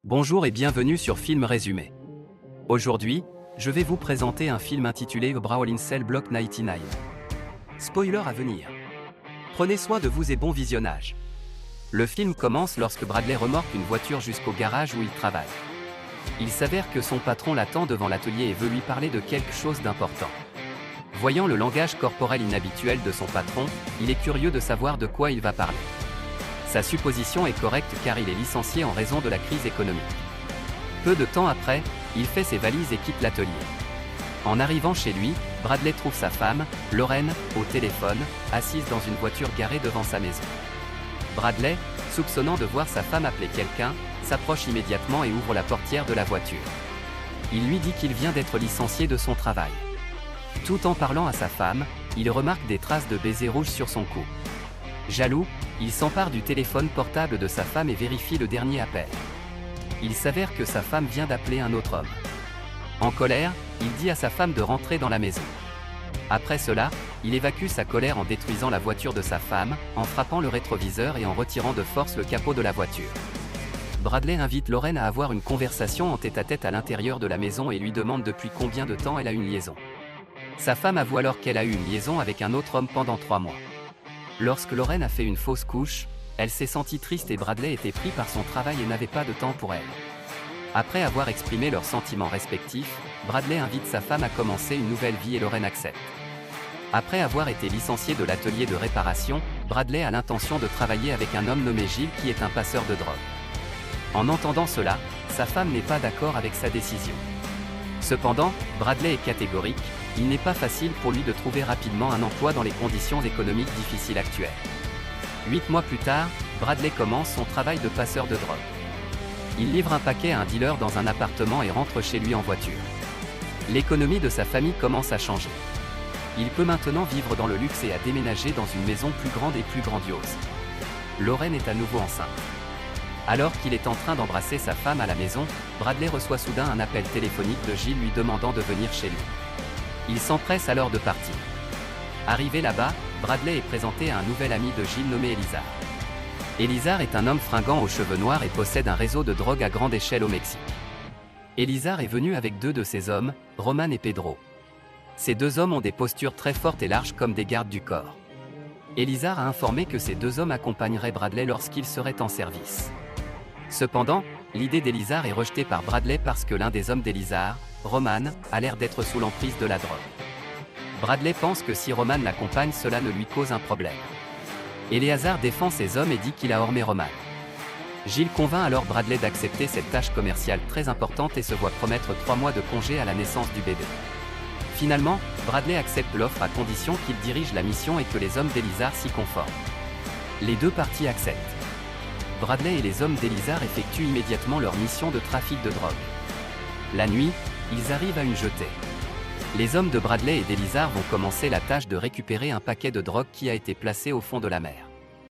Bonjour et bienvenue sur Film Résumé. Aujourd'hui, je vais vous présenter un film intitulé Brawling Cell Block 99. Spoiler à venir. Prenez soin de vous et bon visionnage. Le film commence lorsque Bradley remorque une voiture jusqu'au garage où il travaille. Il s'avère que son patron l'attend devant l'atelier et veut lui parler de quelque chose d'important. Voyant le langage corporel inhabituel de son patron, il est curieux de savoir de quoi il va parler. Sa supposition est correcte car il est licencié en raison de la crise économique. Peu de temps après, il fait ses valises et quitte l'atelier. En arrivant chez lui, Bradley trouve sa femme, Lorraine, au téléphone, assise dans une voiture garée devant sa maison. Bradley, soupçonnant de voir sa femme appeler quelqu'un, s'approche immédiatement et ouvre la portière de la voiture. Il lui dit qu'il vient d'être licencié de son travail. Tout en parlant à sa femme, il remarque des traces de baisers rouges sur son cou. Jaloux, il s'empare du téléphone portable de sa femme et vérifie le dernier appel. Il s'avère que sa femme vient d'appeler un autre homme. En colère, il dit à sa femme de rentrer dans la maison. Après cela, il évacue sa colère en détruisant la voiture de sa femme, en frappant le rétroviseur et en retirant de force le capot de la voiture. Bradley invite Lorraine à avoir une conversation en tête-à-tête à l'intérieur de la maison et lui demande depuis combien de temps elle a une liaison. Sa femme avoue alors qu'elle a eu une liaison avec un autre homme pendant 3 mois. Lorsque Lorraine a fait une fausse couche, elle s'est sentie triste et Bradley était pris par son travail et n'avait pas de temps pour elle. Après avoir exprimé leurs sentiments respectifs, Bradley invite sa femme à commencer une nouvelle vie et Lorraine accepte. Après avoir été licencié de l'atelier de réparation, Bradley a l'intention de travailler avec un homme nommé Gilles qui est un passeur de drogue. En entendant cela, sa femme n'est pas d'accord avec sa décision. Cependant, Bradley est catégorique, il n'est pas facile pour lui de trouver rapidement un emploi dans les conditions économiques difficiles actuelles. 8 mois plus tard, Bradley commence son travail de passeur de drogue. Il livre un paquet à un dealer dans un appartement et rentre chez lui en voiture. L'économie de sa famille commence à changer. Il peut maintenant vivre dans le luxe et a déménagé dans une maison plus grande et plus grandiose. Lorraine est à nouveau enceinte. Alors qu'il est en train d'embrasser sa femme à la maison, Bradley reçoit soudain un appel téléphonique de Gilles lui demandant de venir chez lui. Il s'empresse alors de partir. Arrivé là-bas, Bradley est présenté à un nouvel ami de Gilles nommé Elizar. Elizar est un homme fringant aux cheveux noirs et possède un réseau de drogue à grande échelle au Mexique. Elizar est venu avec 2 de ses hommes, Roman et Pedro. Ces 2 hommes ont des postures très fortes et larges comme des gardes du corps. Elizar a informé que ces 2 hommes accompagneraient Bradley lorsqu'il serait en service. Cependant, l'idée d'Elizar est rejetée par Bradley parce que l'un des hommes d'Elizar, Roman, a l'air d'être sous l'emprise de la drogue. Bradley pense que si Roman l'accompagne, cela ne lui cause un problème. Eleazar défend ses hommes et dit qu'il a hormé Roman. Gilles convainc alors Bradley d'accepter cette tâche commerciale très importante et se voit promettre 3 mois de congé à la naissance du bébé. Finalement, Bradley accepte l'offre à condition qu'il dirige la mission et que les hommes d'Elizar s'y conforment. Les 2 parties acceptent. Bradley et les hommes d'Elizar effectuent immédiatement leur mission de trafic de drogue. La nuit, ils arrivent à une jetée. Les hommes de Bradley et d'Elizar vont commencer la tâche de récupérer un paquet de drogue qui a été placé au fond de la mer.